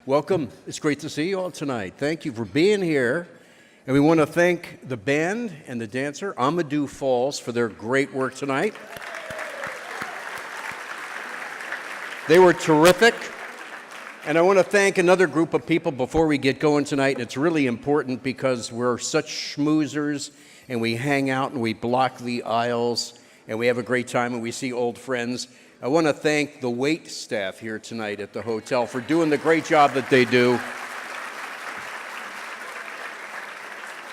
Welcome. It's great to see you all tonight. Thank you for being here. And we want to thank the band and the dancer, Amadou Falls, for their great work tonight. They were terrific. And I want to thank another group of people before we get going tonight. It's really important because we're such schmoozers and we hang out and we block the aisles and we have a great time and we see old friends. I want to thank the wait staff here tonight at the hotel for doing the great job that they do.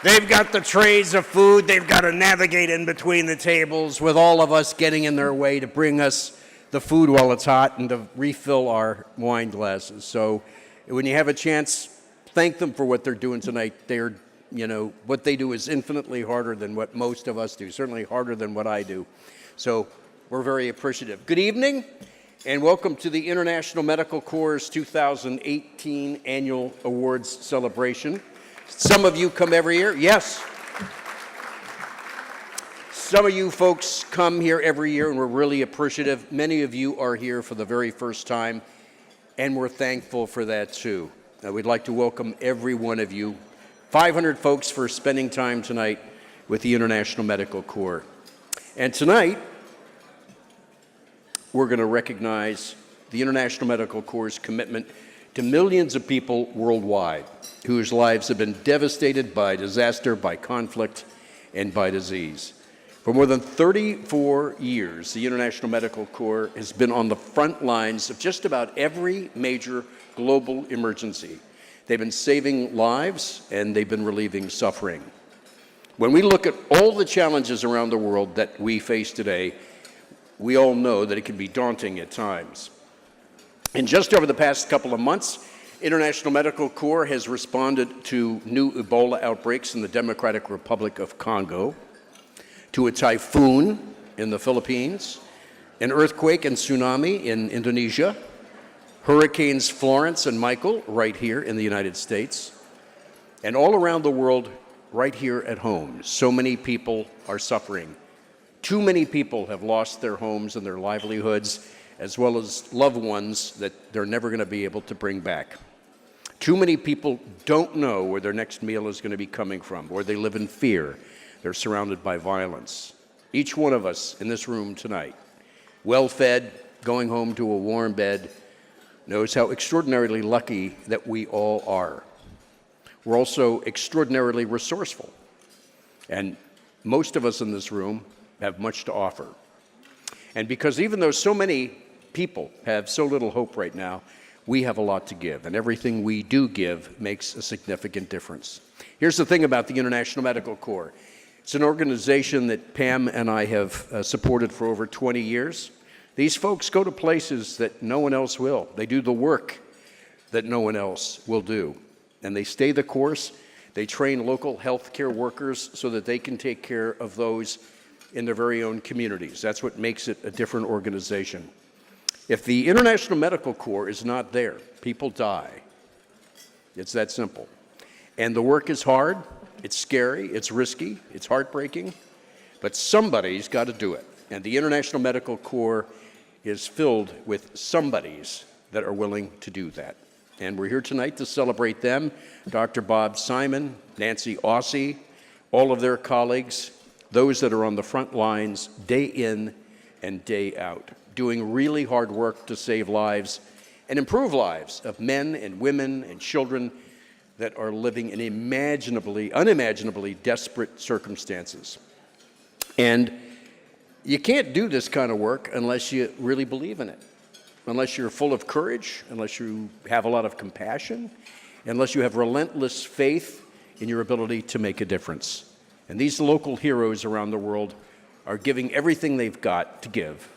They've got the trays of food. They've got to navigate in between the tables with all of us getting in their way to bring us the food while it's hot and to refill our wine glasses. So when you have a chance, thank them for what they're doing tonight. What they do is infinitely harder than what most of us do, certainly harder than what I do. So we're very appreciative. Good evening, and welcome to the International Medical Corps' 2018 Annual Awards Celebration. Some of you come every year. Yes. Some of you folks come here every year, and we're really appreciative. Many of you are here for the very first time, and we're thankful for that, too. We'd like to welcome every one of you, 500 folks, for spending time tonight with the International Medical Corps. And tonight, we're going to recognize the International Medical Corps' commitment to millions of people worldwide whose lives have been devastated by disaster, by conflict, and by disease. For more than 34 years, the International Medical Corps has been on the front lines of just about every major global emergency. They've been saving lives, and they've been relieving suffering. When we look at all the challenges around the world that we face today, we all know that it can be daunting at times. And just over the past couple of months, International Medical Corps has responded to new Ebola outbreaks in the Democratic Republic of Congo, to a typhoon in the Philippines, an earthquake and tsunami in Indonesia, Hurricanes Florence and Michael right here in the United States, and all around the world right here at home. So many people are suffering. Too many people have lost their homes and their livelihoods, as well as loved ones that they're never going to be able to bring back. Too many people don't know where their next meal is going to be coming from, or they live in fear. They're surrounded by violence. Each one of us in this room tonight, well-fed, going home to a warm bed, knows how extraordinarily lucky that we all are. We're also extraordinarily resourceful, and most of us in this room have much to offer. And because even though so many people have so little hope right now, we have a lot to give, and everything we do give makes a significant difference. Here's the thing about the International Medical Corps. It's an organization that Pam and I have supported for over 20 years. These folks go to places that no one else will. They do the work that no one else will do. And they stay the course. They train local healthcare workers so that they can take care of those in their very own communities. That's what makes it a different organization. If the International Medical Corps is not there, people die. It's that simple. And the work is hard, it's scary, it's risky, it's heartbreaking, but somebody's got to do it. And the International Medical Corps is filled with somebodies that are willing to do that. And we're here tonight to celebrate them, Dr. Bob Simon, Nancy Aussie, all of their colleagues, those that are on the front lines day in and day out, doing really hard work to save lives and improve lives of men and women and children that are living in unimaginably desperate circumstances. And you can't do this kind of work unless you really believe in it, unless you're full of courage, unless you have a lot of compassion, unless you have relentless faith in your ability to make a difference. And these local heroes around the world are giving everything they've got to give,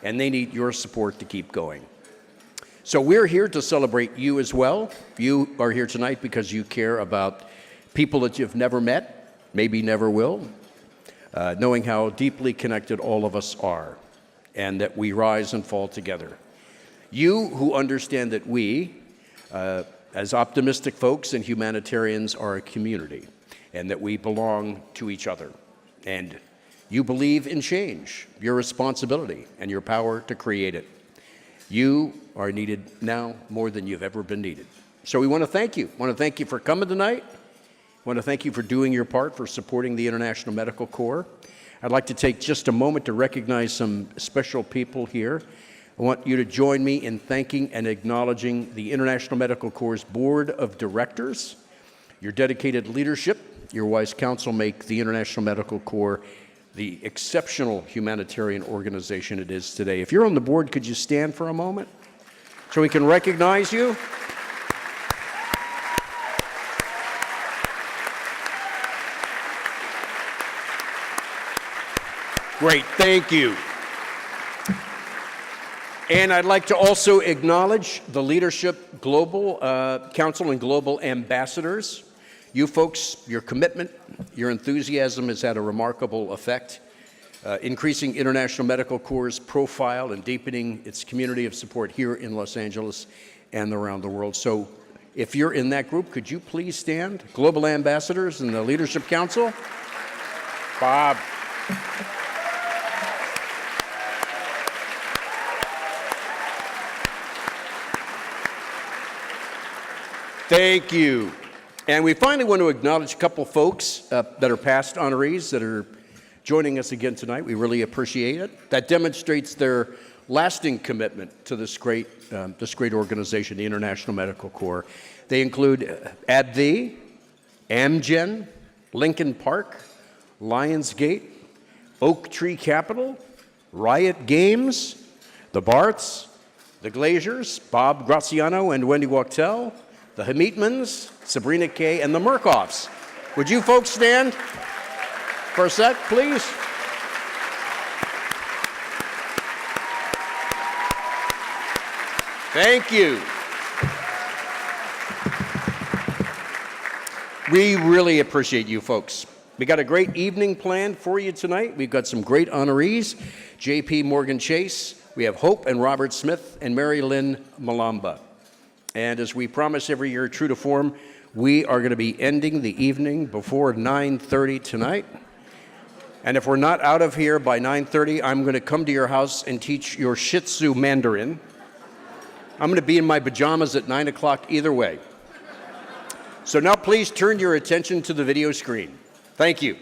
and they need your support to keep going. So we're here to celebrate you as well. You are here tonight because you care about people that you've never met, maybe never will, knowing how deeply connected all of us are, and that we rise and fall together. You who understand that we, as optimistic folks and humanitarians, are a community, and that we belong to each other. And you believe in change, your responsibility, and your power to create it. You are needed now more than you've ever been needed. So we want to thank you. Want to thank you for coming tonight. Want to thank you for doing your part for supporting the International Medical Corps. I'd like to take just a moment to recognize some special people here. I want you to join me in thanking and acknowledging the International Medical Corps' Board of Directors. Your dedicated leadership, your wise counsel make the International Medical Corps the exceptional humanitarian organization it is today. If you're on the board, could you stand for a moment so we can recognize you? Great, thank you. And I'd like to also acknowledge the Leadership Global Council and Global Ambassadors. You folks, your commitment, your enthusiasm has had a remarkable effect, increasing International Medical Corps' profile and deepening its community of support here in Los Angeles and around the world. So if you're in that group, could you please stand? Global Ambassadors and the Leadership Council. Bob. Thank you. And we finally want to acknowledge a couple folks that are past honorees that are joining us again tonight. We really appreciate it. That demonstrates their lasting commitment to this great organization, the International Medical Corps. They include AbbVie, Amgen, Lincoln Park, Lionsgate, Oak Tree Capital, Riot Games, the Barts, the Glaziers, Bob Graziano and Wendy Wachtel, the Hamitmans, Sabrina Kay, and the Murkoffs. Would you folks stand for a sec, please? Thank you. We really appreciate you folks. We got a great evening planned for you tonight. We've got some great honorees. J.P. Morgan Chase. We have Hope and Robert Smith and Mary Lynn Malamba. And as we promise every year, true to form, we are going to be ending the evening before 9:30 tonight. And if we're not out of here by 9:30, I'm going to come to your house and teach your Shih Tzu Mandarin. I'm going to be in my pajamas at 9 o'clock either way. So now please turn your attention to the video screen. Thank you.